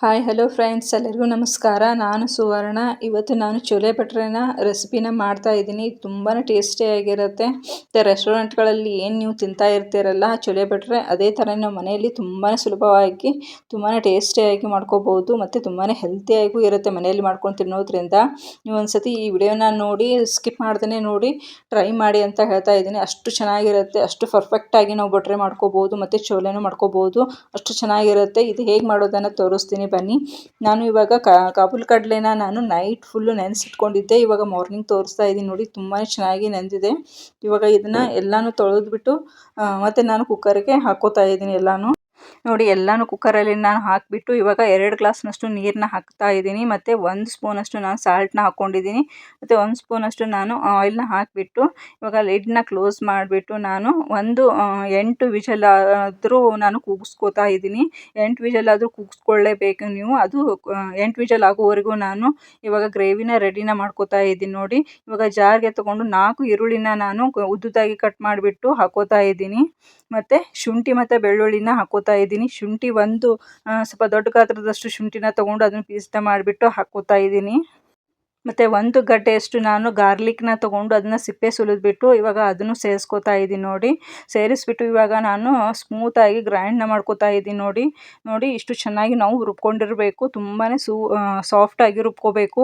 Hi hello friends, ಎಲ್ಲರಿಗೂ ನಮಸ್ಕಾರ. ನಾನು ಸುವರ್ಣ. ಇವತ್ತು ನಾನು ಚೋಲೆ ಭಟ್ರೇನ ರೆಸಿಪಿನ ಮಾಡ್ತಾ ಇದ್ದೀನಿ. ತುಂಬಾ ಟೇಸ್ಟಿಯಾಗಿರುತ್ತೆ. ಮತ್ತು ರೆಸ್ಟೋರೆಂಟ್ಗಳಲ್ಲಿ ಏನು ನೀವು ತಿಂತಾ ಇರ್ತೀರಲ್ಲ ಚೋಲೆ ಭಟ್ರೆ, ಅದೇ ಥರ ನಾವು ಮನೆಯಲ್ಲಿ ತುಂಬಾ ಸುಲಭವಾಗಿ ತುಂಬಾ ಟೇಸ್ಟಿಯಾಗಿ ಮಾಡ್ಕೋಬೋದು ಮತ್ತು ತುಂಬಾ ಹೆಲ್ತಿಯಾಗೂ ಇರುತ್ತೆ ಮನೆಯಲ್ಲಿ ಮಾಡ್ಕೊಂಡು ತಿನ್ನೋದ್ರಿಂದ. ನೀವು ಒಂದ್ಸತಿ ಈ ವಿಡಿಯೋನ ನೋಡಿ ಸ್ಕಿಪ್ ಮಾಡ್ದೇ ನೋಡಿ ಟ್ರೈ ಮಾಡಿ ಅಂತ ಹೇಳ್ತಾ ಇದ್ದೀನಿ. ಅಷ್ಟು ಚೆನ್ನಾಗಿರುತ್ತೆ, ಅಷ್ಟು ಪರ್ಫೆಕ್ಟಾಗಿ ನಾವು ಭಟ್ರೆ ಮಾಡ್ಕೋಬೋದು ಮತ್ತು ಚೋಲೆನೂ ಮಾಡ್ಕೋಬೋದು. ಅಷ್ಟು ಚೆನ್ನಾಗಿರುತ್ತೆ. ಇದು ಹೇಗೆ ಮಾಡೋದನ್ನು ತೋರಿಸ್ತೀನಿ ಬನ್ನಿ. ನಾನು ಇವಾಗ ಕಾಬೂಲ್ ಕಡಲೆನ ನಾನು ನೈಟ್ ಫುಲ್ಲು ನೆನೆಸಿಟ್ಕೊಂಡಿದ್ದೆ. ಇವಾಗ ಮಾರ್ನಿಂಗ್ ತೋರಿಸ್ತಾ ಇದ್ದೀನಿ ನೋಡಿ, ತುಂಬಾ ಚೆನ್ನಾಗಿ ನೆಂದಿದೆ. ಇವಾಗ ಇದನ್ನು ಎಲ್ಲನೂ ತೊಳೆದ್ಬಿಟ್ಟು ಮತ್ತು ನಾನು ಕುಕ್ಕರ್ಗೆ ಹಾಕೋತಾ ಇದ್ದೀನಿ ಎಲ್ಲನೂ. ನೋಡಿ, ಎಲ್ಲನೂ ಕುಕ್ಕರಲ್ಲಿ ನಾನು ಹಾಕಿಬಿಟ್ಟು ಇವಾಗ 2 ಗ್ಲಾಸ್ನಷ್ಟು ನೀರನ್ನ ಹಾಕ್ತಾ ಇದ್ದೀನಿ. ಮತ್ತು 1 ಸ್ಪೂನಷ್ಟು ನಾನು ಸಾಲ್ಟ್ನ ಹಾಕ್ಕೊಂಡಿದ್ದೀನಿ. ಮತ್ತು 1 ಸ್ಪೂನಷ್ಟು ನಾನು ಆಯಿಲ್ನ ಹಾಕಿಬಿಟ್ಟು ಇವಾಗ ಲಿಡ್ನ ಕ್ಲೋಸ್ ಮಾಡಿಬಿಟ್ಟು ನಾನು 8 ವಿಷಲ್ ಆದರೂ ನಾನು ಕೂಗಿಸ್ಕೋತಾ ಇದ್ದೀನಿ. 8 ವಿಷಲ್ ಆದರೂ ಕೂಗಿಸ್ಕೊಳ್ಳೇಬೇಕು ನೀವು. ಅದು 8 ವಿಷಲ್ ಆಗೋವರೆಗೂ ನಾನು ಇವಾಗ ಗ್ರೇವಿನ ರೆಡಿನ ಮಾಡ್ಕೋತಾ ಇದ್ದೀನಿ. ನೋಡಿ, ಇವಾಗ ಜಾರ್ಗೆ ತೊಗೊಂಡು 4 ಈರುಳ್ಳಿನ ನಾನು ಉದ್ದುದಾಗಿ ಕಟ್ ಮಾಡಿಬಿಟ್ಟು ಹಾಕೋತಾ ಇದ್ದೀನಿ. ಮತ್ತು ಶುಂಠಿ ಮತ್ತು ಬೆಳ್ಳುಳ್ಳಿನ ಹಾಕೋತಾ ಇದ್ದೀನಿ. ಶುಂಠಿ ಸ್ವಲ್ಪ ದೊಡ್ಡ ಗಾತ್ರದಷ್ಟು ಶುಂಠಿನ ತೊಗೊಂಡು ಅದನ್ನು ಪೀಸ್ನ ಮಾಡಿಬಿಟ್ಟು ಹಾಕೋತಾ ಇದ್ದೀನಿ. ಮತ್ತು 1 ಗಡ್ಡೆಯಷ್ಟು ನಾನು ಗಾರ್ಲಿಕ್ನ ತೊಗೊಂಡು ಅದನ್ನು ಸಿಪ್ಪೆ ಸುಲಿದ್ಬಿಟ್ಟು ಇವಾಗ ಅದನ್ನು ಸೇರಿಸ್ಕೋತಾ ಇದ್ದೀನಿ. ನೋಡಿ, ಸೇರಿಸ್ಬಿಟ್ಟು ಇವಾಗ ನಾನು ಸ್ಮೂತಾಗಿ ಗ್ರೈಂಡ್ನ ಮಾಡ್ಕೋತಾ ಇದ್ದೀನಿ. ನೋಡಿ ಇಷ್ಟು ಚೆನ್ನಾಗಿ ನಾವು ರುಬ್ಕೊಂಡಿರಬೇಕು. ತುಂಬಾ ಸಾಫ್ಟಾಗಿ ರುಬ್ಕೋಬೇಕು.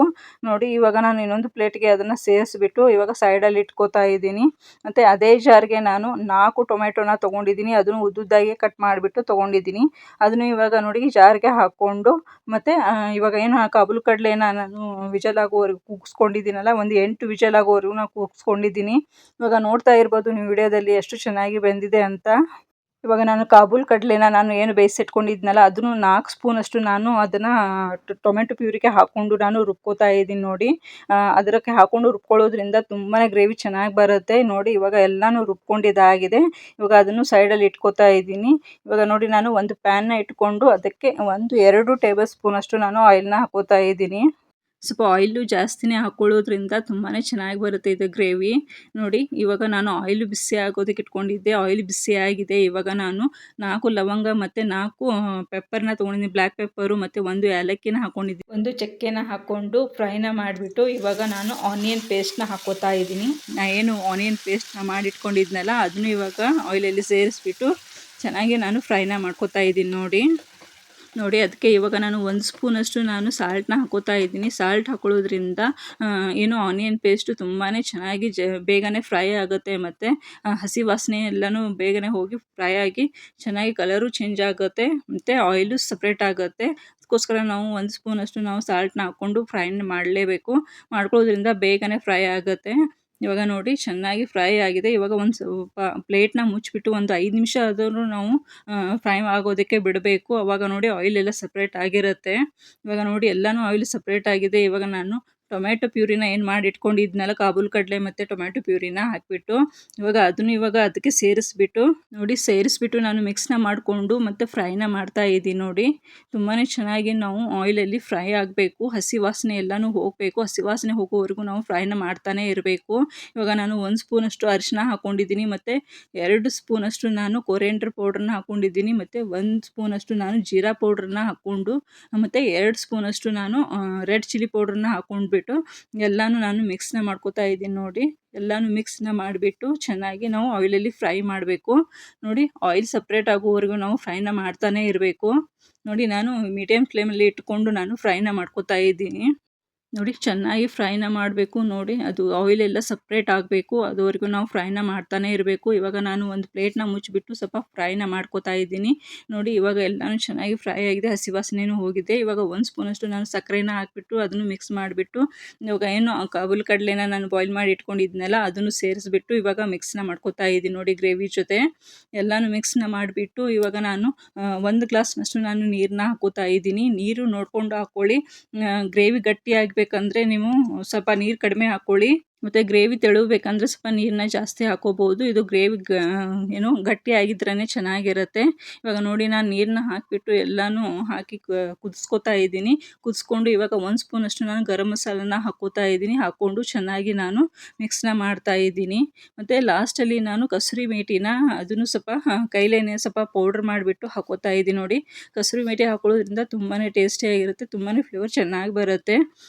ನೋಡಿ, ಇವಾಗ ನಾನು ಇನ್ನೊಂದು ಪ್ಲೇಟ್ಗೆ ಅದನ್ನು ಸೇರಿಸ್ಬಿಟ್ಟು ಇವಾಗ ಸೈಡಲ್ಲಿ ಇಟ್ಕೋತಾ ಇದ್ದೀನಿ. ಮತ್ತು ಅದೇ ಜಾರ್ಗೆ ನಾನು 4 ಟೊಮೆಟೊನ ತೊಗೊಂಡಿದ್ದೀನಿ. ಅದನ್ನು ಉದ್ದುದ್ದಾಗಿ ಕಟ್ ಮಾಡಿಬಿಟ್ಟು ತೊಗೊಂಡಿದ್ದೀನಿ. ಅದನ್ನು ಇವಾಗ ನೋಡಿ ಜಾರ್ಗೆ ಹಾಕ್ಕೊಂಡು ಮತ್ತು ಇವಾಗ ಏನು ಕಾಬೂಲ್ ಕಡಲೆನ ನಾನು ವಿಷಲ್ ಆಗೋವರೆಗೂ ಕೂಗಿಸ್ಕೊಂಡಿದ್ದೀನಲ್ಲ, 8 ವಿಷಲ್ ಆಗೋವರೆಗೂ ನಾನು ಕೂಗಿಸ್ಕೊಂಡಿದ್ದೀನಿ. ಇವಾಗ ನೋಡ್ತಾ ಇರ್ಬೋದು ನೀವು ವಿಡಿಯೋದಲ್ಲಿ ಎಷ್ಟು ಚೆನ್ನಾಗಿ ಬೆಂದಿದೆ ಅಂತ. ಇವಾಗ ನಾನು ಕಾಬೂಲ್ ಕಡಲೆನ ನಾನು ಏನು ಬೇಯಿಸಿಟ್ಕೊಂಡಿದ್ನಲ್ಲ ಅದನ್ನು 4 ಸ್ಪೂನಷ್ಟು ನಾನು ಅದನ್ನು ಟೊಮೆಟೊ ಪ್ಯೂರಿಗೆ ಹಾಕ್ಕೊಂಡು ನಾನು ರುಬ್ಕೋತಾ ಇದ್ದೀನಿ. ನೋಡಿ, ಅದಕ್ಕೆ ಹಾಕ್ಕೊಂಡು ರುಬ್ಕೊಳ್ಳೋದ್ರಿಂದ ತುಂಬಾ ಗ್ರೇವಿ ಚೆನ್ನಾಗಿ ಬರುತ್ತೆ. ನೋಡಿ, ಇವಾಗ ಎಲ್ಲನೂ ರುಬ್ಕೊಂಡಿದ್ದಾಗಿದೆ. ಇವಾಗ ಅದನ್ನು ಸೈಡಲ್ಲಿ ಇಟ್ಕೋತಾ ಇದ್ದೀನಿ. ಇವಾಗ ನೋಡಿ, ನಾನು ಒಂದು ಪ್ಯಾನ್ನ ಇಟ್ಕೊಂಡು ಅದಕ್ಕೆ 2 ಟೇಬಲ್ ಸ್ಪೂನಷ್ಟು ನಾನು ಆಯಿಲ್ನ ಹಾಕೋತಾ ಇದ್ದೀನಿ. ಸ್ವಲ್ಪ ಆಯಿಲು ಜಾಸ್ತಿನೇ ಹಾಕ್ಕೊಳ್ಳೋದ್ರಿಂದ ತುಂಬಾ ಚೆನ್ನಾಗಿ ಬರುತ್ತೆ ಇದು ಗ್ರೇವಿ. ನೋಡಿ, ಇವಾಗ ನಾನು ಆಯಿಲು ಬಿಸಿ ಆಗೋದಕ್ಕೆ ಇಟ್ಕೊಂಡಿದ್ದೆ. ಆಯಿಲ್ ಬಿಸಿ ಆಗಿದೆ. ಇವಾಗ ನಾನು 4 ಲವಂಗ ಮತ್ತು 4 ಪೆಪ್ಪರ್ನ ತೊಗೊಂಡಿದ್ದೀನಿ. ಬ್ಲ್ಯಾಕ್ ಪೆಪ್ಪರು ಮತ್ತು 1 ಏಲಕ್ಕಿನ ಹಾಕ್ಕೊಂಡಿದ್ದೀನಿ. 1 ಚಕ್ಕೆನ ಹಾಕ್ಕೊಂಡು ಫ್ರೈನ ಮಾಡಿಬಿಟ್ಟು ಇವಾಗ ನಾನು ಆನಿಯನ್ ಪೇಸ್ಟ್ನ ಹಾಕೋತಾ ಇದ್ದೀನಿ. ಏನು ಆನಿಯನ್ ಪೇಸ್ಟ್ನ ಮಾಡಿಟ್ಕೊಂಡಿದ್ನಲ್ಲ ಅದನ್ನು ಇವಾಗ ಆಯಿಲಲ್ಲಿ ಸೇರಿಸ್ಬಿಟ್ಟು ಚೆನ್ನಾಗಿ ನಾನು ಫ್ರೈನ ಮಾಡ್ಕೋತಾ ಇದ್ದೀನಿ. ನೋಡಿ, ಅದಕ್ಕೆ ಇವಾಗ ನಾನು 1 ಸ್ಪೂನಷ್ಟು ನಾನು ಸಾಲ್ಟ್ನ ಹಾಕೋತಾ ಇದ್ದೀನಿ. ಸಾಲ್ಟ್ ಹಾಕೊಳ್ಳೋದ್ರಿಂದ ಏನು ಆನಿಯನ್ ಪೇಸ್ಟು ತುಂಬಾ ಚೆನ್ನಾಗಿ ಬೇಗನೆ ಫ್ರೈ ಆಗುತ್ತೆ. ಮತ್ತು ಹಸಿ ವಾಸನೆ ಎಲ್ಲನೂ ಬೇಗನೆ ಹೋಗಿ ಫ್ರೈ ಆಗಿ ಚೆನ್ನಾಗಿ ಕಲರು ಚೇಂಜ್ ಆಗುತ್ತೆ ಮತ್ತು ಆಯಿಲು ಸಪ್ರೇಟ್ ಆಗುತ್ತೆ. ಅದಕ್ಕೋಸ್ಕರ ನಾವು 1 ಸ್ಪೂನಷ್ಟು ನಾವು ಸಾಲ್ಟ್ನ ಹಾಕ್ಕೊಂಡು ಫ್ರೈನ ಮಾಡಲೇಬೇಕು. ಮಾಡ್ಕೊಳ್ಳೋದ್ರಿಂದ ಬೇಗನೆ ಫ್ರೈ ಆಗುತ್ತೆ. ಇವಾಗ ನೋಡಿ, ಚೆನ್ನಾಗಿ ಫ್ರೈ ಆಗಿದೆ. ಇವಾಗ ಒಂದು ಸ್ವಲ್ಪ ಪ್ಲೇಟ್ನ ಮುಚ್ಚಿಬಿಟ್ಟು ಒಂದು 5 ನಿಮಿಷ ಆದರೂ ನಾವು ಫ್ರೈ ಆಗೋದಕ್ಕೆ ಬಿಡಬೇಕು. ಆವಾಗ ನೋಡಿ ಆಯಿಲ್ ಎಲ್ಲ ಸಪ್ರೇಟ್ ಆಗಿರುತ್ತೆ. ಇವಾಗ ನೋಡಿ ಎಲ್ಲನೂ ಆಯಿಲ್ ಸಪ್ರೇಟ್ ಆಗಿದೆ. ಇವಾಗ ನಾನು ಟೊಮೆಟೊ ಪ್ಯೂರಿನ ಏನು ಮಾಡಿ ಇಟ್ಕೊಂಡಿದ್ನಲ್ಲ, ಕಾಬೂಲ್ ಕಡಲೆ ಮತ್ತು ಟೊಮೆಟೊ ಪ್ಯೂರಿನ ಹಾಕಿಬಿಟ್ಟು ಇವಾಗ ಅದಕ್ಕೆ ಸೇರಿಸ್ಬಿಟ್ಟು ನಾನು ಮಿಕ್ಸ್ನ ಮಾಡಿಕೊಂಡು ಮತ್ತು ಫ್ರೈನ ಮಾಡ್ತಾ ಇದ್ದೀನಿ. ನೋಡಿ, ತುಂಬಾ ಚೆನ್ನಾಗಿ ನಾವು ಆಯಿಲಲ್ಲಿ ಫ್ರೈ ಆಗಬೇಕು. ಹಸಿ ವಾಸನೆ ಎಲ್ಲನೂ ಹೋಗಬೇಕು. ಹಸಿ ವಾಸನೆ ಹೋಗೋವರೆಗೂ ನಾವು ಫ್ರೈನ ಮಾಡ್ತಾನೆ ಇರಬೇಕು. ಇವಾಗ ನಾನು 1 ಸ್ಪೂನಷ್ಟು ಅರಿಶಿನ ಹಾಕ್ಕೊಂಡಿದ್ದೀನಿ. ಮತ್ತು 2 ಸ್ಪೂನಷ್ಟು ನಾನು ಕೊರಿಯಂಡರ್ ಪೌಡ್ರನ್ನ ಹಾಕ್ಕೊಂಡಿದ್ದೀನಿ. ಮತ್ತು 1 ಸ್ಪೂನಷ್ಟು ನಾನು ಜೀರಾ ಪೌಡ್ರನ್ನ ಹಾಕ್ಕೊಂಡು ಮತ್ತು 2 ಸ್ಪೂನಷ್ಟು ನಾನು ರೆಡ್ ಚಿಲ್ಲಿ ಪೌಡ್ರನ್ನ ಹಾಕ್ಕೊಂಡ್ಬಿಟ್ಟು ಎಲ್ಲನೂ ನಾನು ಮಿಕ್ಸ್ನ ಮಾಡ್ಕೋತಾ ಇದ್ದೀನಿ. ನೋಡಿ, ಎಲ್ಲನೂ ಮಿಕ್ಸ್ನ ಮಾಡಿಬಿಟ್ಟು ಚೆನ್ನಾಗಿ ನಾವು ಆಯಿಲಲ್ಲಿ ಫ್ರೈ ಮಾಡಬೇಕು. ನೋಡಿ, ಆಯಿಲ್ ಸಪ್ರೇಟ್ ಆಗೋವರೆಗೂ ನಾವು ಫ್ರೈನ ಮಾಡ್ತಾನೆ ಇರಬೇಕು. ನೋಡಿ, ನಾನು ಮೀಡಿಯಮ್ ಫ್ಲೇಮಲ್ಲಿ ಇಟ್ಕೊಂಡು ನಾನು ಫ್ರೈನ ಮಾಡ್ಕೋತಾ ಇದ್ದೀನಿ. ನೋಡಿ, ಚೆನ್ನಾಗಿ ಫ್ರೈನ ಮಾಡಬೇಕು. ನೋಡಿ, ಅದು ಆಯಿಲೆಲ್ಲ ಸಪ್ರೇಟ್ ಆಗಬೇಕು. ಅದುವರೆಗೂ ನಾವು ಫ್ರೈನ ಮಾಡ್ತಾನೆ ಇರಬೇಕು. ಇವಾಗ ನಾನು ಒಂದು ಪ್ಲೇಟ್ನ ಮುಚ್ಚಿಬಿಟ್ಟು ಸ್ವಲ್ಪ ಫ್ರೈನ ಮಾಡ್ಕೋತಾ ಇದ್ದೀನಿ. ನೋಡಿ, ಇವಾಗ ಎಲ್ಲನೂ ಚೆನ್ನಾಗಿ ಫ್ರೈ ಆಗಿದೆ. ಹಸಿ ವಾಸನೆಯೂ ಹೋಗಿದೆ. ಇವಾಗ 1 ಸ್ಪೂನಷ್ಟು ನಾನು ಸಕ್ಕರೆನ ಹಾಕಿಬಿಟ್ಟು ಅದನ್ನು ಮಿಕ್ಸ್ ಮಾಡಿಬಿಟ್ಟು ಇವಾಗ ಏನು ಕಾಬೂಲ್ ಕಡಲೆನ ನಾನು ಬಾಯ್ಲ್ ಮಾಡಿ ಇಟ್ಕೊಂಡಿದ್ನಲ್ಲ ಅದನ್ನು ಸೇರಿಸ್ಬಿಟ್ಟು ಇವಾಗ ಮಿಕ್ಸ್ನ ಮಾಡ್ಕೋತಾ ಇದ್ದೀನಿ. ನೋಡಿ, ಗ್ರೇವಿ ಜೊತೆ ಎಲ್ಲನೂ ಮಿಕ್ಸ್ನ ಮಾಡಿಬಿಟ್ಟು ಇವಾಗ ನಾನು 1 ಗ್ಲಾಸ್ನಷ್ಟು ನಾನು ನೀರನ್ನ ಹಾಕೋತಾ ಇದ್ದೀನಿ. ನೀರು ನೋಡಿಕೊಂಡು ಹಾಕ್ಕೊಳ್ಳಿ. ಗ್ರೇವಿ ಗಟ್ಟಿ ಆಗಬೇಕಂದ್ರೆ ನೀವು ಸ್ವಲ್ಪ ನೀರು ಕಡಿಮೆ ಹಾಕ್ಕೊಳ್ಳಿ. ಮತ್ತು ಗ್ರೇವಿ ತೆಳುಬೇಕಂದ್ರೆ ಸ್ವಲ್ಪ ನೀರನ್ನ ಜಾಸ್ತಿ ಹಾಕೋಬೋದು. ಇದು ಗ್ರೇವಿ ಏನು ಗಟ್ಟಿಯಾಗಿದ್ರೇ ಚೆನ್ನಾಗಿರುತ್ತೆ. ಇವಾಗ ನೋಡಿ ನಾನು ನೀರನ್ನ ಹಾಕಿಬಿಟ್ಟು ಎಲ್ಲನೂ ಹಾಕಿ ಕುದಿಸ್ಕೊತಾ ಇದ್ದೀನಿ. ಕುದಿಸ್ಕೊಂಡು ಇವಾಗ 1 ಸ್ಪೂನಷ್ಟು ನಾನು ಗರಂ ಮಸಾಲನ ಹಾಕ್ಕೋತಾ ಇದ್ದೀನಿ. ಹಾಕ್ಕೊಂಡು ಚೆನ್ನಾಗಿ ನಾನು ಮಿಕ್ಸ್ನ ಮಾಡ್ತಾ ಇದ್ದೀನಿ. ಮತ್ತು ಲಾಸ್ಟಲ್ಲಿ ನಾನು ಕಸೂರಿ ಮೇಥಿನ ಅದನ್ನು ಸ್ವಲ್ಪ ಕೈಲೇನೆ ಸ್ವಲ್ಪ ಪೌಡ್ರ್ ಮಾಡಿಬಿಟ್ಟು ಹಾಕ್ಕೋತಾ ಇದ್ದೀನಿ. ನೋಡಿ ಕಸೂರಿ ಮೇಥಿ ಹಾಕೊಳ್ಳೋದ್ರಿಂದ ತುಂಬಾ ಟೇಸ್ಟಿಯಾಗಿರುತ್ತೆ, ತುಂಬಾ ಫ್ಲೇವರ್ ಚೆನ್ನಾಗಿ ಬರುತ್ತೆ.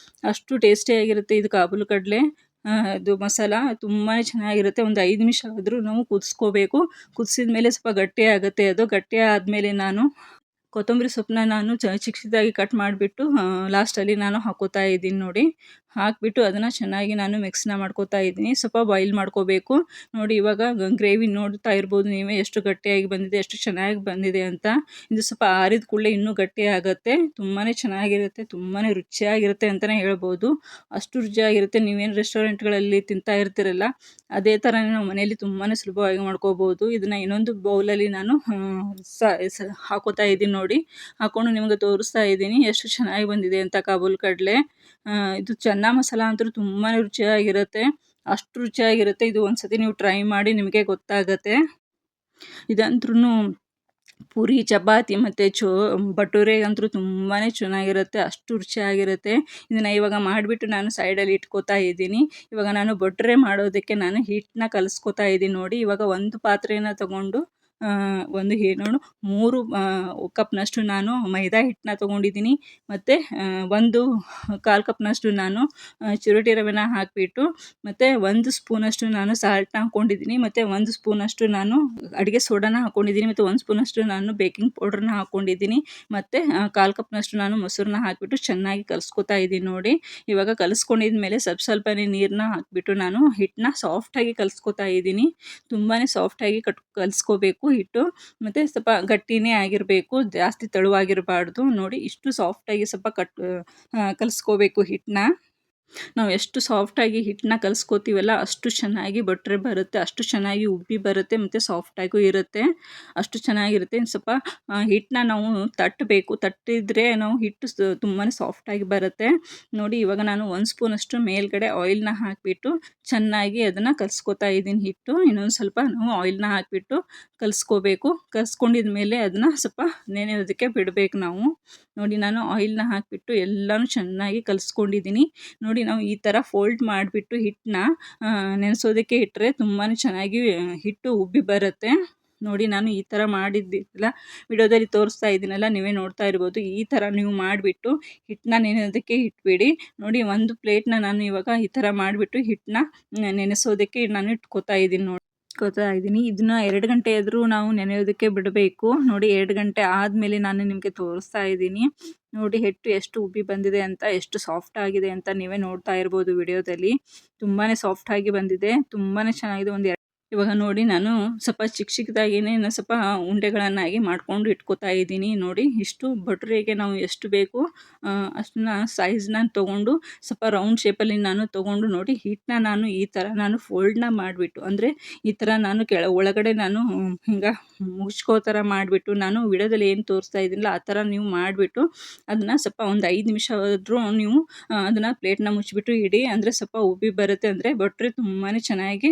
ಅಷ್ಟು ಟೇಸ್ಟಿಯಾಗಿರುತ್ತೆ ಇದು ಕಾಬೂಲ್ ಕಡಲೆ ಇದು ಮಸಾಲ ತುಂಬಾ ಚೆನ್ನಾಗಿರುತ್ತೆ. ಒಂದು 5 ನಿಮಿಷ ಆದರೂ ನಾವು ಕುದಿಸ್ಕೋಬೇಕು. ಕುದಿಸಿದ ಮೇಲೆ ಸ್ವಲ್ಪ ಗಟ್ಟಿ ಆಗುತ್ತೆ. ಅದು ಗಟ್ಟಿ ಆದಮೇಲೆ ನಾನು ಕೊತ್ತಂಬರಿ ಸೊಪ್ಪನ್ನ ನಾನು ಚಿಕ್ಕ ಚಿಕ್ಕದಾಗಿ ಕಟ್ ಮಾಡಿಬಿಟ್ಟು ಲಾಸ್ಟಲ್ಲಿ ನಾನು ಹಾಕ್ಕೋತಾ ಇದ್ದೀನಿ. ನೋಡಿ ಹಾಕಿಬಿಟ್ಟು ಅದನ್ನು ಚೆನ್ನಾಗಿ ನಾನು ಮಿಕ್ಸ್ನ ಮಾಡ್ಕೋತಾ ಇದ್ದೀನಿ. ಸ್ವಲ್ಪ ಬಾಯ್ಲ್ ಮಾಡ್ಕೋಬೇಕು. ನೋಡಿ ಇವಾಗ ಗ್ರೇವಿ ನೋಡ್ತಾ ಇರ್ಬೋದು ನೀವೇ ಎಷ್ಟು ಗಟ್ಟಿಯಾಗಿ ಬಂದಿದೆ, ಎಷ್ಟು ಚೆನ್ನಾಗಿ ಬಂದಿದೆ ಅಂತ. ಇದು ಸ್ವಲ್ಪ ಆರಿದ ಕೂಡಲೇ ಇನ್ನೂ ಗಟ್ಟಿ ಆಗುತ್ತೆ. ತುಂಬಾ ಚೆನ್ನಾಗಿರುತ್ತೆ, ತುಂಬಾ ರುಚಿಯಾಗಿರುತ್ತೆ ಅಂತಲೇ ಹೇಳ್ಬೋದು. ಅಷ್ಟು ರುಚಿಯಾಗಿರುತ್ತೆ. ನೀವೇನು ರೆಸ್ಟೋರೆಂಟ್ಗಳಲ್ಲಿ ತಿಂತಾ ಇರ್ತೀರಲ್ಲ ಅದೇ ಥರನೇ ನಾವು ಮನೆಯಲ್ಲಿ ತುಂಬಾ ಸುಲಭವಾಗಿ ಮಾಡ್ಕೋಬೋದು. ಇದನ್ನು ಇನ್ನೊಂದು ಬೌಲಲ್ಲಿ ನಾನು ಹಾಕೋತಾ ಇದ್ದೀನಿ. ನೋಡಿ ಹಾಕ್ಕೊಂಡು ನಿಮಗೆ ತೋರಿಸ್ತಾ ಇದ್ದೀನಿ ಎಷ್ಟು ಚೆನ್ನಾಗಿ ಬಂದಿದೆ ಅಂತ ಕಾಬೂಲ್ ಕಡಲೆ. ಇದು ಚೆನ್ನ ಮಸಾಲ ಅಂತೂ ತುಂಬಾ ರುಚಿಯಾಗಿರುತ್ತೆ, ಅಷ್ಟು ರುಚಿಯಾಗಿರುತ್ತೆ. ಇದು ಒಂದ್ಸತಿ ನೀವು ಟ್ರೈ ಮಾಡಿ ನಿಮಗೆ ಗೊತ್ತಾಗತ್ತೆ. ಇದಂದ್ರೂ ಪೂರಿ, ಚಪಾತಿ ಮತ್ತು ಭಟೂರೆಗಂತೂ ತುಂಬಾ ಚೆನ್ನಾಗಿರುತ್ತೆ, ಅಷ್ಟು ರುಚಿಯಾಗಿರುತ್ತೆ. ಇದನ್ನು ಇವಾಗ ಮಾಡಿಬಿಟ್ಟು ನಾನು ಸೈಡಲ್ಲಿ ಇಟ್ಕೋತಾ ಇದ್ದೀನಿ. ಇವಾಗ ನಾನು ಭಟೂರೆ ಮಾಡೋದಕ್ಕೆ ನಾನು ಹಿಟ್ಟನ್ನ ಕಲಿಸ್ಕೋತಾ ಇದ್ದೀನಿ. ನೋಡಿ ಇವಾಗ ಒಂದು ಪಾತ್ರೆನ ತಗೊಂಡು ಒಂದು ನೋಡು 3 ಕಪ್ನಷ್ಟು ನಾನು ಮೈದಾ ಹಿಟ್ಟನ್ನ ತೊಗೊಂಡಿದ್ದೀನಿ. ಮತ್ತು 1/4 ಕಪ್ನಷ್ಟು ನಾನು ಚಿರೋಟಿ ರವೆನ ಹಾಕಿಬಿಟ್ಟು ಮತ್ತು 1 ಸ್ಪೂನಷ್ಟು ನಾನು ಸಾಲ್ಟ್ನ ಹಾಕ್ಕೊಂಡಿದ್ದೀನಿ. ಮತ್ತು 1 ಸ್ಪೂನಷ್ಟು ನಾನು ಅಡುಗೆ ಸೋಡಾನ ಹಾಕ್ಕೊಂಡಿದ್ದೀನಿ. ಮತ್ತು 1 ಸ್ಪೂನಷ್ಟು ನಾನು ಬೇಕಿಂಗ್ ಪೌಡ್ರನ್ನ ಹಾಕ್ಕೊಂಡಿದ್ದೀನಿ. ಮತ್ತು 1/4 ಕಪ್ನಷ್ಟು ನಾನು ಮೊಸರನ್ನ ಹಾಕಿಬಿಟ್ಟು ಚೆನ್ನಾಗಿ ಕಲಿಸ್ಕೊತಾ ಇದ್ದೀನಿ. ನೋಡಿ ಇವಾಗ ಕಲಿಸ್ಕೊಂಡಿದ್ಮೇಲೆ ಸ್ವಲ್ಪನೇ ನೀರನ್ನ ಹಾಕಿಬಿಟ್ಟು ನಾನು ಹಿಟ್ಟನ್ನ ಸಾಫ್ಟಾಗಿ ಕಲಿಸ್ಕೊತಾ ಇದ್ದೀನಿ. ತುಂಬಾ ಸಾಫ್ಟಾಗಿ ಕಲಿಸ್ಕೋಬೇಕು ಹಿಟ್ಟು. ಮತ್ತು ಸ್ವಲ್ಪ ಗಟ್ಟಿನೇ ಆಗಿರಬೇಕು, ಜಾಸ್ತಿ ತೆಳುವಾಗಿರಬಾರ್ದು. ನೋಡಿ ಇಷ್ಟು ಸಾಫ್ಟಾಗಿ ಸ್ವಲ್ಪ ಕಲಿಸ್ಕೋಬೇಕು ಹಿಟ್ಟನ್ನ. ನಾವು ಎಷ್ಟು ಸಾಫ್ಟಾಗಿ ಹಿಟ್ಟನ್ನ ಕಲಿಸ್ಕೋತೀವಲ್ಲ ಅಷ್ಟು ಚೆನ್ನಾಗಿ ಭಟೂರೆ ಬರುತ್ತೆ, ಅಷ್ಟು ಚೆನ್ನಾಗಿ ಉಬ್ಬಿ ಬರುತ್ತೆ ಮತ್ತು ಸಾಫ್ಟಾಗೂ ಇರುತ್ತೆ, ಅಷ್ಟು ಚೆನ್ನಾಗಿರುತ್ತೆ. ಸ್ವಲ್ಪ ಹಿಟ್ಟನ್ನ ನಾವು ತಟ್ಟಿದ್ರೆ ನಾವು ಹಿಟ್ಟು ತುಂಬಾ ಸಾಫ್ಟಾಗಿ ಬರುತ್ತೆ. ನೋಡಿ ಇವಾಗ ನಾನು 1 ಸ್ಪೂನಷ್ಟು ಮೇಲ್ಗಡೆ ಆಯಿಲ್ನ ಹಾಕಿಬಿಟ್ಟು ಚೆನ್ನಾಗಿ ಅದನ್ನು ಕಲಿಸ್ಕೋತಾ ಇದ್ದೀನಿ ಹಿಟ್ಟು. ಇನ್ನೊಂದು ಸ್ವಲ್ಪ ನಾವು ಆಯಿಲ್ನ ಹಾಕಿಬಿಟ್ಟು ಕಲಿಸ್ಕೋಬೇಕು. ಕಲಿಸ್ಕೊಂಡಿದ ಮೇಲೆ ಅದನ್ನು ಸ್ವಲ್ಪ ನೆನೆಯೋದಕ್ಕೆ ಬಿಡಬೇಕು ನಾವು. ನೋಡಿ ನಾನು ಆಯಿಲ್ನ ಹಾಕಿಬಿಟ್ಟು ಎಲ್ಲನೂ ಚೆನ್ನಾಗಿ ಕಲಿಸ್ಕೊಂಡಿದ್ದೀನಿ. ನೋಡಿ ನಾವು ಈ ಥರ ಫೋಲ್ಡ್ ಮಾಡಿಬಿಟ್ಟು ಹಿಟ್ಟನ್ನ ನೆನೆಸೋದಕ್ಕೆ ಇಟ್ಟರೆ ತುಂಬಾ ಚೆನ್ನಾಗಿ ಹಿಟ್ಟು ಉಬ್ಬಿ ಬರುತ್ತೆ. ನೋಡಿ ನಾನು ಈ ಥರ ಮಾಡಿದ್ದಿಲ್ಲ, ವಿಡಿಯೋದಲ್ಲಿ ತೋರಿಸ್ತಾ ಇದ್ದೀನಲ್ಲ ನೀವೇ ನೋಡ್ತಾ ಇರ್ಬೋದು. ಈ ಥರ ನೀವು ಮಾಡಿಬಿಟ್ಟು ಹಿಟ್ಟನ್ನ ನೆನೆಯೋದಕ್ಕೆ ಇಟ್ಬಿಡಿ. ನೋಡಿ ಒಂದು ಪ್ಲೇಟ್ನ ನಾನು ಇವಾಗ ಈ ಥರ ಮಾಡಿಬಿಟ್ಟು ಹಿಟ್ಟನ್ನ ನೆನೆಸೋದಕ್ಕೆ ನಾನು ಇಟ್ಕೋತಾ ಇದ್ದೀನಿ. ಇದನ್ನು 2 ಗಂಟೆ ಆದರೂ ನಾವು ನೆನೆಯೋದಕ್ಕೆ ಬಿಡಬೇಕು. ನೋಡಿ 2 ಗಂಟೆ ಆದಮೇಲೆ ನಾನು ನಿಮಗೆ ತೋರಿಸ್ತಾ ಇದ್ದೀನಿ. ನೋಡಿ ಹಿಟ್ಟು ಎಷ್ಟು ಉಬ್ಬಿ ಬಂದಿದೆ ಅಂತ, ಎಷ್ಟು ಸಾಫ್ಟ್ ಆಗಿದೆ ಅಂತ ನೀವೇ ನೋಡ್ತಾ ಇರ್ಬೋದು ವಿಡಿಯೋದಲ್ಲಿ. ತುಂಬಾ ಸಾಫ್ಟಾಗಿ ಬಂದಿದೆ, ತುಂಬಾ ಚೆನ್ನಾಗಿದೆ. ಇವಾಗ ನೋಡಿ ನಾನು ಸ್ವಲ್ಪ ಚಿಕ್ಕದಾಗಿಯೇ ಸ್ವಲ್ಪ ಉಂಡೆಗಳನ್ನಾಗಿ ಮಾಡ್ಕೊಂಡು ಇಟ್ಕೋತಾ ಇದ್ದೀನಿ. ನೋಡಿ ಇಷ್ಟು ಭಟೂರೆಗೆ ನಾವು ಎಷ್ಟು ಬೇಕು ಅಷ್ಟನ್ನ ಸೈಜ್ನ ತೊಗೊಂಡು ಸ್ವಲ್ಪ ರೌಂಡ್ ಶೇಪಲ್ಲಿ ನಾನು ತೊಗೊಂಡು ನೋಡಿ ಹಿಟ್ಟನ್ನ ನಾನು ಈ ಥರ ನಾನು ಫೋಲ್ಡ್ನ ಮಾಡಿಬಿಟ್ಟು, ಅಂದರೆ ಈ ಥರ ನಾನು ಒಳಗಡೆ ನಾನು ಹಿಂಗೆ ಮುಚ್ಕೋ ಥರ ಮಾಡಿಬಿಟ್ಟು, ನಾನು ವಿಡಿಯೋದಲ್ಲಿ ಏನು ತೋರಿಸ್ತಾ ಇದ್ದೀನಲ್ಲ ಆ ಥರ ನೀವು ಮಾಡಿಬಿಟ್ಟು ಅದನ್ನು ಸ್ವಲ್ಪ ಒಂದು 5 ನಿಮಿಷ ಆದರೂ ನೀವು ಅದನ್ನು ಪ್ಲೇಟ್ನ ಮುಚ್ಚಿಬಿಟ್ಟು ಇಡಿ. ಅಂದರೆ ಸ್ವಲ್ಪ ಉಬ್ಬಿ ಬರುತ್ತೆ, ಅಂದರೆ ಭಟೂರೆ ತುಂಬಾ ಚೆನ್ನಾಗಿ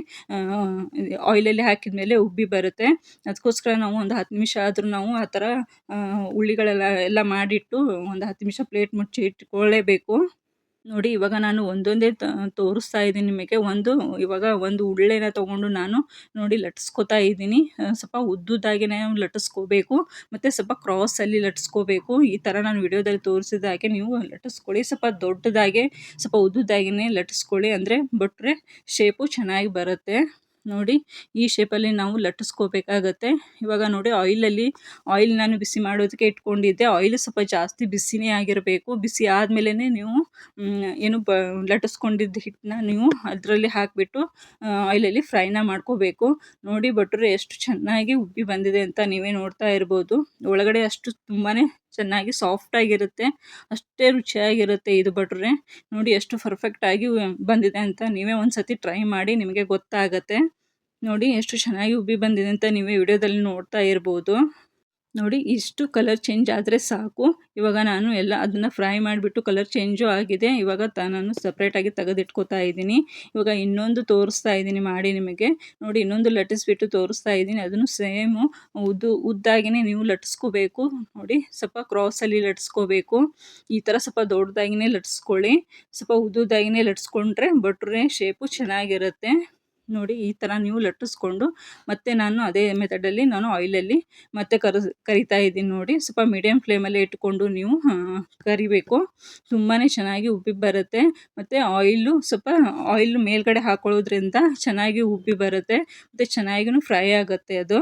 ಆಯಿಲಲ್ಲಿ ಹಾಕಿದ ಮೇಲೆ ಉಬ್ಬಿ ಬರುತ್ತೆ. ಅದಕ್ಕೋಸ್ಕರ ನಾವು ಒಂದು 10 ನಿಮಿಷ ಆದರೂ ನಾವು ಆ ಥರ ಎಲ್ಲ ಮಾಡಿಟ್ಟು ಒಂದು 10 ನಿಮಿಷ ಪ್ಲೇಟ್ ಮುಚ್ಚಿ ಇಟ್ಕೊಳ್ಳೇಬೇಕು. ನೋಡಿ ಇವಾಗ ನಾನು ಒಂದೊಂದೇ ತೋರಿಸ್ತಾ ಇದ್ದೀನಿ ನಿಮಗೆ. ಇವಾಗ ಒಂದು ಉಳ್ಳೆನ ತೊಗೊಂಡು ನಾನು ನೋಡಿ ಲಟ್ಟಿಸ್ಕೊತಾ ಇದ್ದೀನಿ. ಸ್ವಲ್ಪ ಉದ್ದುದಾಗಿ ನಾವು ಲಟ್ಟಿಸ್ಕೋಬೇಕು ಮತ್ತು ಸ್ವಲ್ಪ ಕ್ರಾಸಲ್ಲಿ ಲಟ್ಟಿಸ್ಕೋಬೇಕು. ಈ ಥರ ನಾನು ವಿಡಿಯೋದಲ್ಲಿ ತೋರಿಸಿದ ಹಾಗೆ ನೀವು ಲಟ್ಟಿಸ್ಕೊಳ್ಳಿ. ಸ್ವಲ್ಪ ದೊಡ್ಡದಾಗೆ ಸ್ವಲ್ಪ ಉದ್ದುದಾಗಿಯೇ ಲಟ್ಟಿಸ್ಕೊಳ್ಳಿ, ಅಂದರೆ ಭಟೂರೆ ಶೇಪು ಚೆನ್ನಾಗಿ ಬರುತ್ತೆ. ನೋಡಿ ಈ ಶೇಪಲ್ಲಿ ನಾವು ಲಟ್ಟಿಸ್ಕೋಬೇಕಾಗತ್ತೆ. ಇವಾಗ ನೋಡಿ ಆಯಿಲ್ ನಾನು ಬಿಸಿ ಮಾಡೋದಕ್ಕೆ ಇಟ್ಕೊಂಡಿದ್ದೆ. ಆಯಿಲ್ ಸ್ವಲ್ಪ ಜಾಸ್ತಿ ಬಿಸಿನೇ ಆಗಿರಬೇಕು. ಬಿಸಿ ಆದಮೇಲೆ ನೀವು ಲಟ್ಟಿಸ್ಕೊಂಡಿದ್ದ ಹಿಟ್ಟನ್ನ ನೀವು ಅದರಲ್ಲಿ ಹಾಕಿಬಿಟ್ಟು ಆಯಿಲಲ್ಲಿ ಫ್ರೈನ ಮಾಡ್ಕೋಬೇಕು. ನೋಡಿ ಭಟೂರೆ ಎಷ್ಟು ಚೆನ್ನಾಗಿ ಉಬ್ಬಿ ಬಂದಿದೆ ಅಂತ ನೀವೇ ನೋಡ್ತಾ ಇರ್ಬೋದು. ಒಳಗಡೆ ಅಷ್ಟು ತುಂಬಾ ಚೆನ್ನಾಗಿ ಸಾಫ್ಟಾಗಿರುತ್ತೆ, ಅಷ್ಟೇ ರುಚಿಯಾಗಿರುತ್ತೆ ಇದು ಭಟೂರೆ. ನೋಡಿ ಎಷ್ಟು ಪರ್ಫೆಕ್ಟಾಗಿ ಬಂದಿದೆ ಅಂತ ನೀವೇ ಒಂದು ಸತಿ ಟ್ರೈ ಮಾಡಿ, ನಿಮಗೆ ಗೊತ್ತಾಗತ್ತೆ. ನೋಡಿ ಎಷ್ಟು ಚೆನ್ನಾಗಿ ಉಬ್ಬಿ ಬಂದಿದೆ ಅಂತ ನೀವೇ ವಿಡಿಯೋದಲ್ಲಿ ನೋಡ್ತಾ ಇರ್ಬೋದು. ನೋಡಿ ಇಷ್ಟು ಕಲರ್ ಚೇಂಜ್ ಆದರೆ ಸಾಕು. ಇವಾಗ ನಾನು ಎಲ್ಲ ಅದನ್ನು ಫ್ರೈ ಮಾಡಿಬಿಟ್ಟು ಕಲರ್ ಚೇಂಜು ಆಗಿದೆ. ಇವಾಗ ನಾನು ಸಪ್ರೇಟಾಗಿ ತೆಗೆದಿಟ್ಕೋತಾ ಇದ್ದೀನಿ. ಇವಾಗ ಇನ್ನೊಂದು ತೋರಿಸ್ತಾ ಇದ್ದೀನಿ ಮಾಡಿ ನಿಮಗೆ. ನೋಡಿ ಇನ್ನೊಂದು ಲಟ್ಟಿಸ್ಬಿಟ್ಟು ತೋರಿಸ್ತಾ ಇದ್ದೀನಿ. ಅದನ್ನು ಸೇಮು ಉದ್ದಾಗಿಯೇ ನೀವು ಲಟ್ಟಿಸ್ಕೋಬೇಕು. ನೋಡಿ ಸ್ವಲ್ಪ ಕ್ರಾಸಲ್ಲಿ ಲಟ್ಟಿಸ್ಕೋಬೇಕು. ಈ ಥರ ಸ್ವಲ್ಪ ದೊಡ್ಡದಾಗಿಯೇ ಲಟ್ಟಿಸ್ಕೊಳ್ಳಿ. ಸ್ವಲ್ಪ ಉದ್ದುದಾಗಿಯೇ ಲಟ್ಟಿಸ್ಕೊಂಡ್ರೆ ಭಟ್ರೆ ಶೇಪು ಚೆನ್ನಾಗಿರುತ್ತೆ. ನೋಡಿ ಈ ಥರ ನೀವು ಲಟ್ಟಿಸ್ಕೊಂಡು ಮತ್ತೆ ನಾನು ಅದೇ ಮೆಥಡಲ್ಲಿ ನಾನು ಆಯಿಲಲ್ಲಿ ಮತ್ತೆ ಕರಿತಾ ಇದ್ದೀನಿ. ನೋಡಿ ಸ್ವಲ್ಪ ಮೀಡಿಯಮ್ ಫ್ಲೇಮಲ್ಲಿ ಇಟ್ಕೊಂಡು ನೀವು ಕರಿಬೇಕು. ತುಂಬಾ ಚೆನ್ನಾಗಿ ಉಬ್ಬಿ ಬರುತ್ತೆ. ಮತ್ತು ಸ್ವಲ್ಪ ಆಯಿಲ್ ಮೇಲ್ಗಡೆ ಹಾಕೊಳ್ಳೋದ್ರಿಂದ ಚೆನ್ನಾಗಿ ಉಬ್ಬಿ ಬರುತ್ತೆ ಮತ್ತು ಚೆನ್ನಾಗಿಯೂ ಫ್ರೈ ಆಗುತ್ತೆ ಅದು.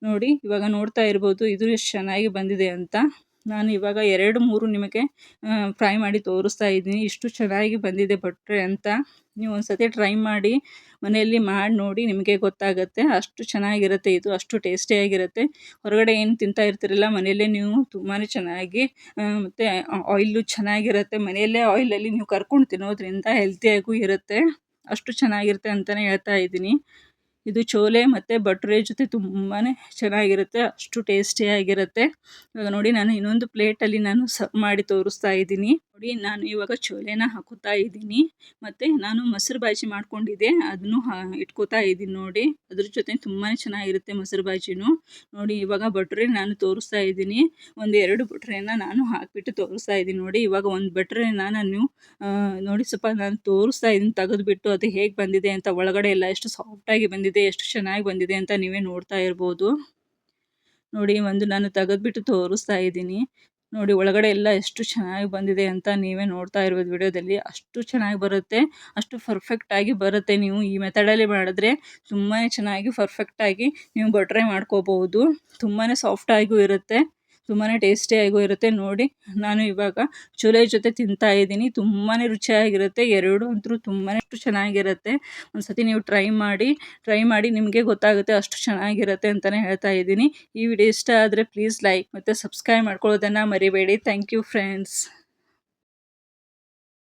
ನೋಡಿ ಇವಾಗ ನೋಡ್ತಾ ಇರ್ಬೋದು ಇದು ಎಷ್ಟು ಚೆನ್ನಾಗಿ ಬಂದಿದೆ ಅಂತ. ನಾನು ಇವಾಗ 2-3 ನಿಮಗೆ ಫ್ರೈ ಮಾಡಿ ತೋರಿಸ್ತಾ ಇದ್ದೀನಿ. ಇಷ್ಟು ಚೆನ್ನಾಗಿ ಬಂದಿದೆ ಭಟ್ರೆ ಅಂತ. ನೀವು ಒಂದು ಸತಿ ಟ್ರೈ ಮಾಡಿ, ಮನೆಯಲ್ಲಿ ಮಾಡಿ ನೋಡಿ, ನಿಮಗೆ ಗೊತ್ತಾಗುತ್ತೆ. ಅಷ್ಟು ಚೆನ್ನಾಗಿರುತ್ತೆ ಇದು, ಅಷ್ಟು ಟೇಸ್ಟಿಯಾಗಿರುತ್ತೆ. ಹೊರಗಡೆ ಏನು ತಿಂತಾ ಇರ್ತೀರಲ್ಲ, ಮನೆಯಲ್ಲೇ ನೀವು ತುಂಬಾ ಚೆನ್ನಾಗಿ ಮತ್ತು ಆಯಿಲು ಚೆನ್ನಾಗಿರುತ್ತೆ. ಮನೆಯಲ್ಲೇ ಆಯಿಲಲ್ಲಿ ನೀವು ಕರ್ಕೊಂಡು ತಿನ್ನೋದ್ರಿಂದ ಹೆಲ್ತಿಯಾಗೂ ಇರುತ್ತೆ. ಅಷ್ಟು ಚೆನ್ನಾಗಿರುತ್ತೆ ಅಂತಲೇ ಹೇಳ್ತಾ ಇದ್ದೀನಿ. ಇದು ಚೋಲೆ ಮತ್ತು ಭಟ್ರೆ ಜೊತೆ ತುಂಬಾ ಚೆನ್ನಾಗಿರುತ್ತೆ, ಅಷ್ಟು ಟೇಸ್ಟಿಯಾಗಿರುತ್ತೆ. ಇವಾಗ ನೋಡಿ ನಾನು ಇನ್ನೊಂದು ಪ್ಲೇಟಲ್ಲಿ ನಾನು ಸರ್ವ್ ಮಾಡಿ ತೋರಿಸ್ತಾ ಇದ್ದೀನಿ. ನೋಡಿ ನಾನು ಇವಾಗ ಚೋಲೆನ ಹಾಕೋತಾ ಇದ್ದೀನಿ ಮತ್ತು ನಾನು ಮೊಸರು ಬಾಜಿ ಮಾಡ್ಕೊಂಡಿದ್ದೆ ಅದನ್ನು ಇಟ್ಕೋತಾ ಇದ್ದೀನಿ. ನೋಡಿ ಅದ್ರ ಜೊತೆ ತುಂಬಾ ಚೆನ್ನಾಗಿರುತ್ತೆ ಮೊಸರು ಬಾಜಿನೂ. ನೋಡಿ ಇವಾಗ ಭಟ್ರೆ ನಾನು ತೋರಿಸ್ತಾ ಇದ್ದೀನಿ. 1-2 ಭಟ್ರೆನ ನಾನು ಹಾಕಿಬಿಟ್ಟು ತೋರಿಸ್ತಾ ಇದ್ದೀನಿ. ನೋಡಿ ಇವಾಗ ಒಂದು ಭಟ್ರೆನ ನಾನು ನೋಡಿ ಸ್ವಲ್ಪ ನಾನು ತೋರಿಸ್ತಾ ಇದ್ದೀನಿ ತೆಗೆದುಬಿಟ್ಟು ಅದು ಹೇಗೆ ಬಂದಿದೆ ಅಂತ. ಒಳಗಡೆ ಎಲ್ಲ ಎಷ್ಟು ಸಾಫ್ಟಾಗಿ ಬಂದಿದೆ, ಎಷ್ಟು ಚೆನ್ನಾಗಿ ಬಂದಿದೆ ಅಂತ ನೀವೇ ನೋಡ್ತಾ ಇರ್ಬೋದು. ನೋಡಿ ಒಂದು ನಾನು ತೆಗೆದುಬಿಟ್ಟು ತೋರಿಸ್ತಾ ಇದ್ದೀನಿ. ನೋಡಿ ಒಳಗಡೆ ಎಲ್ಲ ಎಷ್ಟು ಚೆನ್ನಾಗಿ ಬಂದಿದೆ ಅಂತ ನೀವೇ ನೋಡ್ತಾ ಇರ್ಬೋದು ವಿಡಿಯೋದಲ್ಲಿ. ಅಷ್ಟು ಚೆನ್ನಾಗಿ ಬರುತ್ತೆ, ಅಷ್ಟು ಪರ್ಫೆಕ್ಟಾಗಿ ಬರುತ್ತೆ. ನೀವು ಈ ಮೆಥಡಲ್ಲಿ ಮಾಡಿದ್ರೆ ತುಂಬಾ ಚೆನ್ನಾಗಿ ಪರ್ಫೆಕ್ಟಾಗಿ ನೀವು ಭಟ್ರೆ ಮಾಡ್ಕೋಬೋದು. ತುಂಬಾ ಸಾಫ್ಟಾಗಿಯೂ ಇರುತ್ತೆ, ತುಂಬಾ ಟೇಸ್ಟಿಯಾಗೂ ಇರುತ್ತೆ. ನೋಡಿ ನಾನು ಇವಾಗ ಚೋಲೆ ಜೊತೆ ತಿಂತಾ ಇದ್ದೀನಿ. ತುಂಬಾ ರುಚಿಯಾಗಿರುತ್ತೆ. ಎರಡು ಅಂತೂ ತುಂಬಾ ಚೆನ್ನಾಗಿರುತ್ತೆ. ಒಂದು ಸತಿ ನೀವು ಟ್ರೈ ಮಾಡಿ ನಿಮಗೆ ಗೊತ್ತಾಗುತ್ತೆ ಅಷ್ಟು ಚೆನ್ನಾಗಿರುತ್ತೆ ಅಂತಲೇ ಹೇಳ್ತಾ ಇದ್ದೀನಿ. ಈ ವಿಡಿಯೋ ಇಷ್ಟ ಆದರೆ ಪ್ಲೀಸ್ ಲೈಕ್ ಮತ್ತು ಸಬ್ಸ್ಕ್ರೈಬ್ ಮಾಡ್ಕೊಳ್ಳೋದನ್ನು ಮರಿಬೇಡಿ. Thank you friends.